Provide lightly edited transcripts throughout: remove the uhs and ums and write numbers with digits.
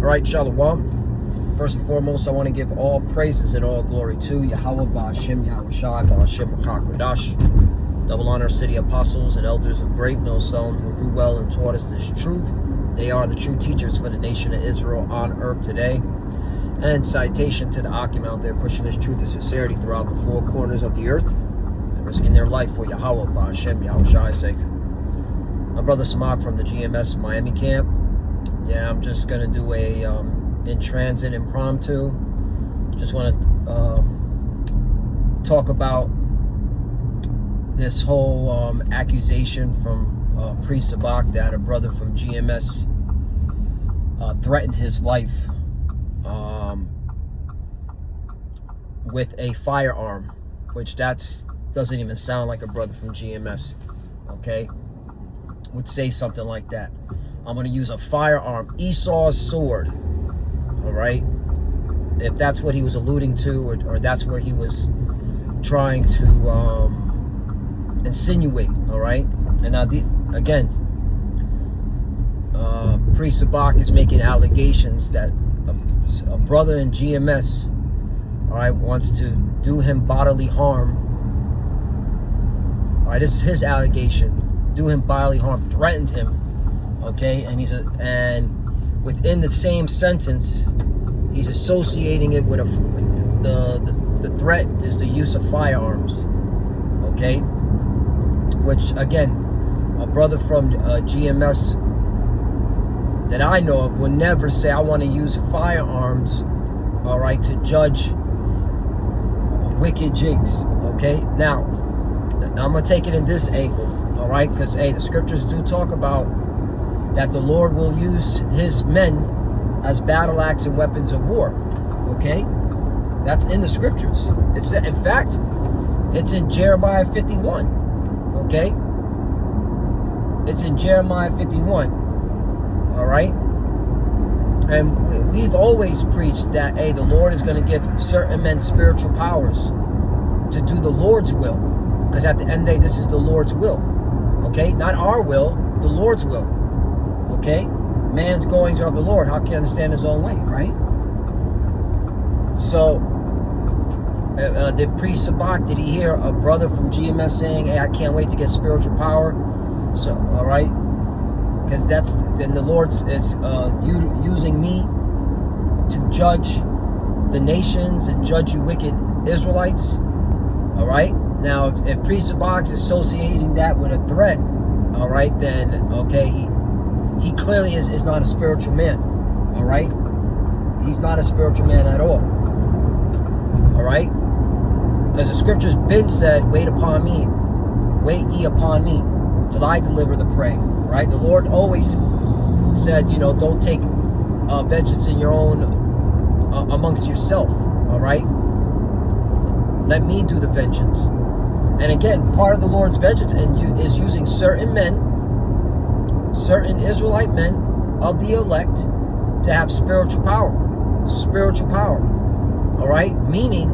Right, Shalom. First and foremost, I want to give all praises and all glory to Yahweh Ba'Hashem, Yahweh Shai, Ba'Hashem, B'Chakodash, double honor city apostles and elders of great millstone who grew well and taught us this truth. They are the true teachers for the nation of Israel on earth today. And citation to the Akim out there pushing this truth and sincerity throughout the four corners of the earth and risking their life for Yahweh Ba'Hashem, Yahweh Shai's sake. My brother Zabach from the GMS Miami camp. Yeah, I'm just going to do a in transit impromptu. Just want to talk about this whole accusation from priest Zabach that a brother from GMS threatened his life with a firearm, which doesn't even sound like a brother from GMS, okay, would say something like that. I'm going to use a firearm, Esau's sword, all right? If that's what he was alluding to, or that's where he was trying to insinuate, all right? And now, again, Priest Zabach is making allegations that a brother in GMS, all right, wants to do him bodily harm. All right, this is his allegation. Do him bodily harm, threatened him. Okay, and and within the same sentence, he's associating it with the threat is the use of firearms. Okay, which again, a brother from GMS that I know of would never say, I want to use firearms, all right, to judge wicked jigs. Okay, now I'm gonna take it in this angle, all right, because hey, the scriptures do talk about that the Lord will use his men as battle axe and weapons of war. Okay? That's in the scriptures. It's in fact, it's in Jeremiah 51. Okay? It's in Jeremiah 51. All right? And we've always preached that, hey, the Lord is going to give certain men spiritual powers to do the Lord's will. Because at the end of the day, this is the Lord's will. Okay? Not our will, the Lord's will. Okay? Man's goings are of the Lord. How can he understand his own way, right? So, did priest Zabach, did he hear a brother from GMS saying, hey, I can't wait to get spiritual power? So, all right? Because then the Lord is using me to judge the nations and judge you wicked Israelites. All right? Now, if priest Zabach is associating that with a threat, all right, then, okay, he clearly is not a spiritual man, all right? He's not a spiritual man at all, all right? Because the scripture's been said, wait ye upon me, till I deliver the prey, right? The Lord always said, you know, don't take vengeance in your own, amongst yourself, all right? Let me do the vengeance. And again, part of the Lord's vengeance is using certain men, certain Israelite men of the elect to have spiritual power. Spiritual power. All right? Meaning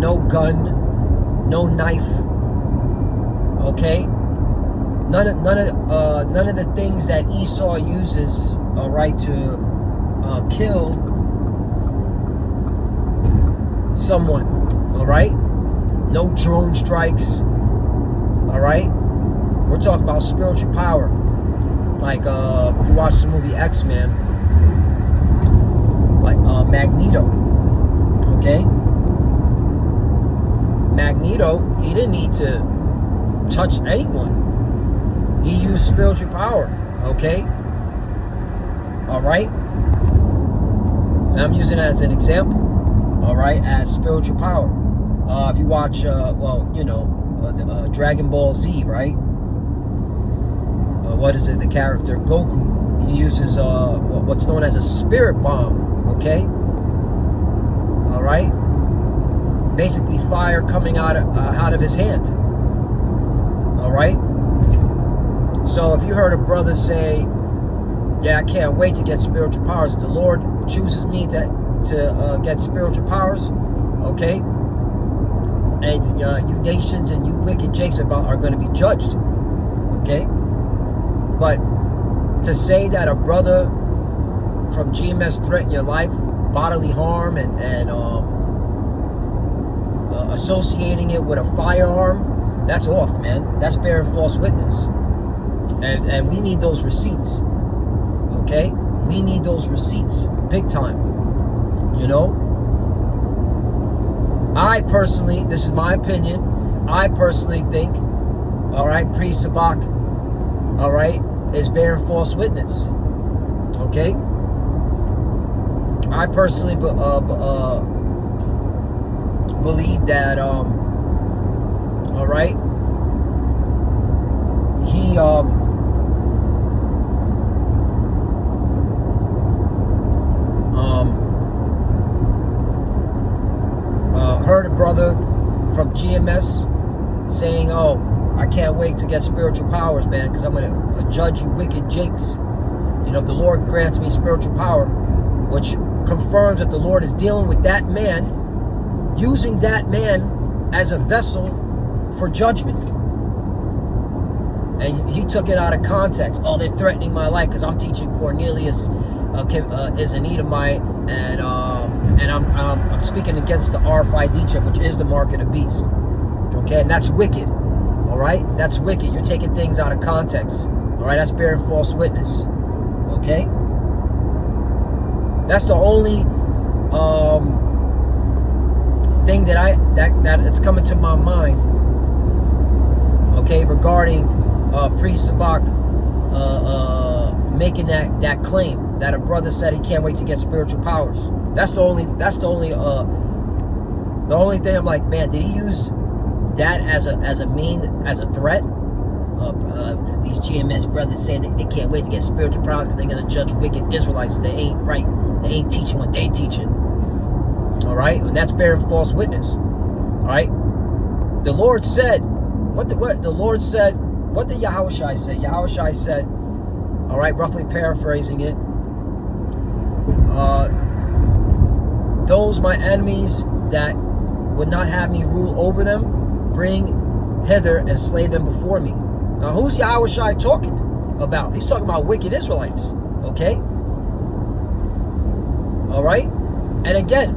no gun, no knife. Okay? None of the things that Esau uses, all right, to kill someone. All right? No drone strikes. All right? We're talking about spiritual power. Like, if you watch the movie X-Men, like Magneto. Okay? Magneto, he didn't need to touch anyone. He used spiritual power. Okay? Alright? And I'm using that as an example. Alright? As spiritual power. If you watch, Dragon Ball Z, right? What is it? The character Goku. He uses what's known as a spirit bomb. Okay. All right. Basically, fire coming out of his hand. All right. So if you heard a brother say, "Yeah, I can't wait to get spiritual powers. If the Lord chooses me to get spiritual powers," okay. And you nations and you wicked jakes are going to be judged. Okay. But to say that a brother from GMS threaten your life, bodily harm, and associating it with a firearm, that's off, man. That's bearing false witness. And we need those receipts. Okay? We need those receipts. Big time. You know? I personally, this is my opinion, I personally think, all right, Priest Zabach, all right, is bearing false witness. Okay? I personally believe that, all right, he, heard a brother from GMS saying, oh, I can't wait to get spiritual powers, man, because I'm going to judge you wicked jakes. You know, if the Lord grants me spiritual power, which confirms that the Lord is dealing with that man, using that man as a vessel for judgment. And he took it out of context. Oh, they're threatening my life because I'm teaching Cornelius is an Edomite, and I'm speaking against the RFID chip, which is the mark of the beast. Okay, and that's wicked. All right, that's wicked. You're taking things out of context. All right, that's bearing false witness. Okay, that's the only thing that it's coming to my mind. Okay, regarding Priest Zabach making that claim that a brother said he can't wait to get spiritual powers. That's the only thing I'm like, man, did he use that as a threat? These GMS brothers saying that they can't wait to get spiritual powers because they're gonna judge wicked Israelites. They ain't right. They ain't teaching what they teaching. All right, and that's bearing false witness. All right, the Lord said, what the Lord said. What did Yahushua say? Yahushua said, all right, roughly paraphrasing it, those my enemies that would not have me rule over them, bring hither and slay them before me. Now, who's Yahushua talking about? He's talking about wicked Israelites, okay? All right? And again,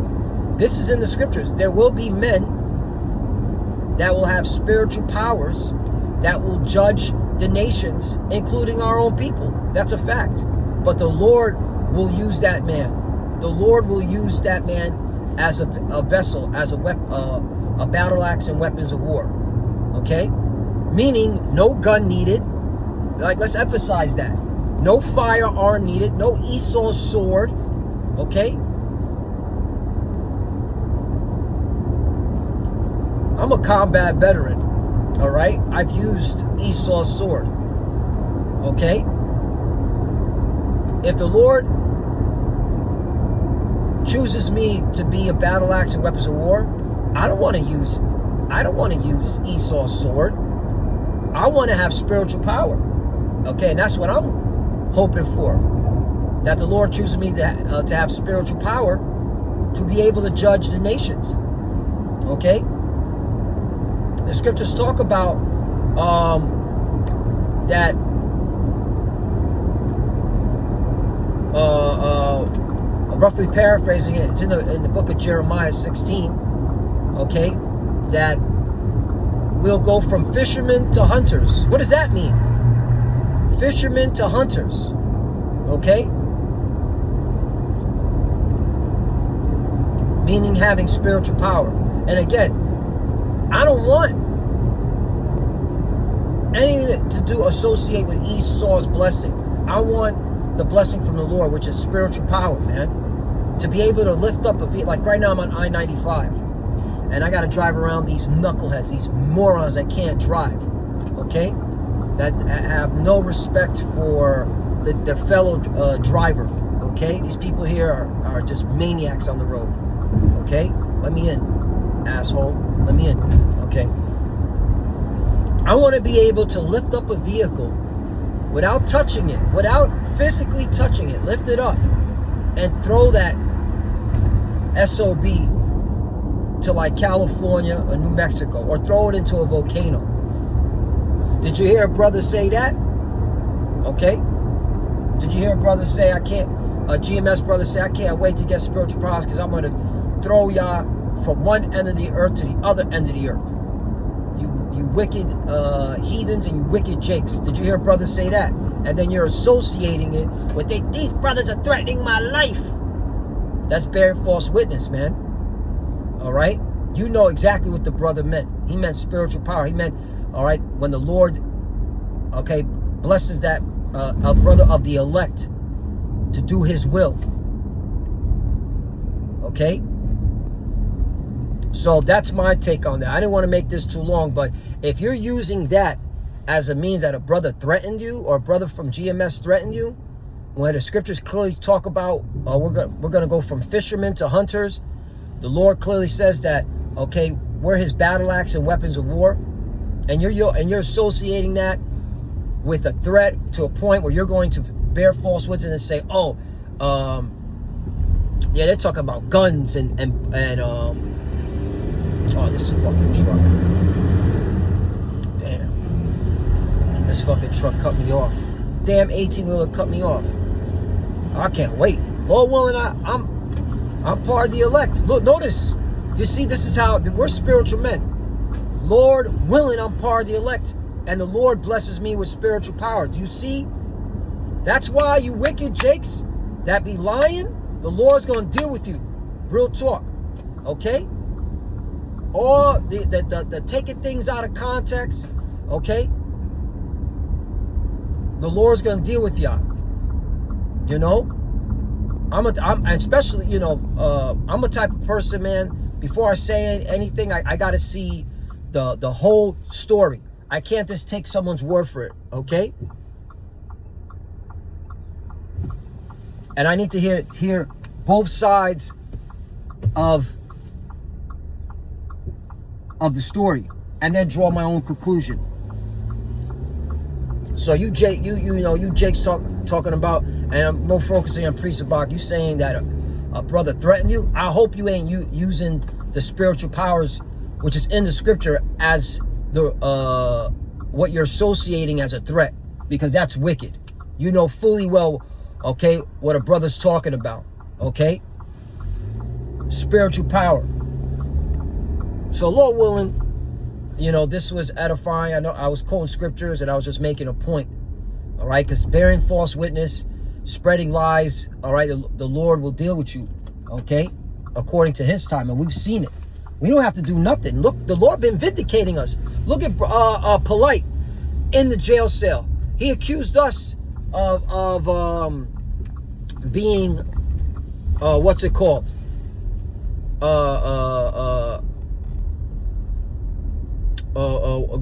this is in the scriptures. There will be men that will have spiritual powers that will judge the nations, including our own people. That's a fact. But the Lord will use that man. The Lord will use that man as a vessel, as a battle axe and weapons of war. Okay? Meaning, no gun needed. Like, let's emphasize that. No firearm needed. No Esau's sword. Okay? I'm a combat veteran. All right? I've used Esau's sword. Okay? If the Lord chooses me to be a battle axe and weapons of war, I don't want to use Esau's sword. I want to have spiritual power. Okay, and that's what I'm hoping for. That the Lord chooses me to have spiritual power to be able to judge the nations. Okay? The scriptures talk about that roughly paraphrasing it, it's in the book of Jeremiah 16, okay, that we'll go from fishermen to hunters. What does that mean? Fishermen to hunters, okay? Meaning having spiritual power. And again, I don't want anything to associate with Esau's blessing. I want the blessing from the Lord, which is spiritual power, man. To be able to lift up a vehicle. Like right now I'm on I-95. And I got to drive around these knuckleheads, these morons that can't drive. Okay? That have no respect for the fellow driver. Okay? These people here are just maniacs on the road. Okay? Let me in, asshole. Let me in. Okay? I want to be able to lift up a vehicle without touching it, without physically touching it, lift it up and throw that SOB to like California or New Mexico, or throw it into a volcano. Did you hear a brother say that? Okay. Did you hear a brother say, I can't GMS brothers say, I can't wait to get spiritual powers because I'm going to throw y'all from one end of the earth to the other end of the earth. You wicked heathens and you wicked jakes. Did you hear brothers say that? And then you're associating it with these brothers are threatening my life. That's bearing false witness, man. All right? You know exactly what the brother meant. He meant spiritual power. He meant, all right, when the Lord, okay, blesses that a brother of the elect to do his will. Okay? So that's my take on that. I didn't want to make this too long, but if you're using that as a means that a brother threatened you or a brother from GMS threatened you, when the scriptures clearly talk about we're going to go from fishermen to hunters, the Lord clearly says that, okay, we're his battle axe and weapons of war, and you're associating that with a threat to a point where you're going to bear false witness and say, oh, yeah, they're talking about guns and oh, this fucking truck. Damn. This fucking truck cut me off. Damn 18-wheeler cut me off. I can't wait. Lord willing, I'm part of the elect. Look, notice. You see, this is how we're spiritual men. Lord willing, I'm part of the elect. And the Lord blesses me with spiritual power. Do you see? That's why you wicked jakes that be lying, the Lord's going to deal with you. Real talk. Okay? Or the taking things out of context, okay? The Lord's gonna deal with y'all. You know, I'm especially, you know, I'm a type of person, man. Before I say anything, I gotta see the whole story. I can't just take someone's word for it, okay? And I need to hear both sides of the story, and then draw my own conclusion. So you Jake's talking about, and I'm more focusing on Priest Zabach. You saying that a brother threatened you? I hope you ain't using the spiritual powers, which is in the scripture, as the what you're associating as a threat, because that's wicked. You know fully well, okay, what a brother's talking about. Okay, spiritual power. So Lord willing, you know, this was edifying. I know I was quoting scriptures and I was just making a point. All right, because bearing false witness, spreading lies, all right, the Lord will deal with you, okay, according to his time. And we've seen it. We don't have to do nothing. Look, the Lord been vindicating us. Look at Polite in the jail cell. He accused us of being, what's it called?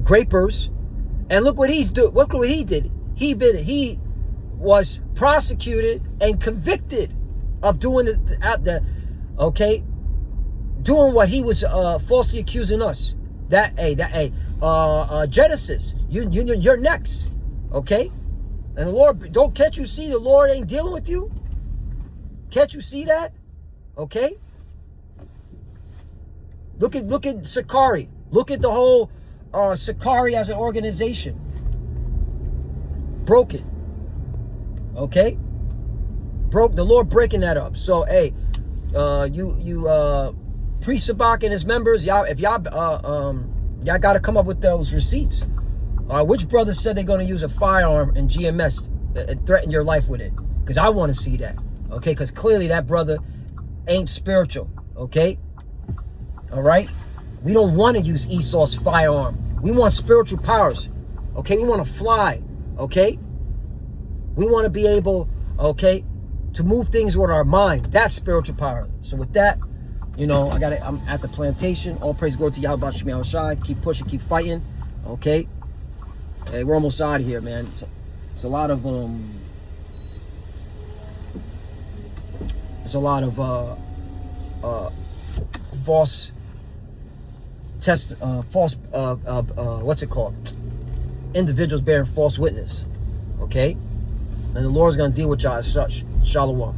Grapers, and look what he's doing. Look what he did. He was prosecuted and convicted of doing doing what he was falsely accusing us. Genesis, you're next, okay? And the Lord, can't you see the Lord ain't dealing with you? Can't you see that? Okay. Look at Sakari. Look at the whole Sakari as an organization. Broke it. Okay? Broke the Lord breaking that up. So hey, Priest Zabach and his members, y'all gotta come up with those receipts. Which brother said they're gonna use a firearm in GMS and threaten your life with it? Because I want to see that. Okay, because clearly that brother ain't spiritual. Okay? Alright? We don't want to use Esau's firearm. We want spiritual powers. Okay? We want to fly. Okay? We want to be able, okay, to move things with our mind. That's spiritual power. So with that, you know, I'm at the plantation. All praise go to Yahweh Shemi Shai. Keep pushing, keep fighting. Okay? Hey, we're almost out of here, man. It's a lot of false what's it called? Individuals bearing false witness. Okay? And the Lord's going to deal with y'all as such. Shalom.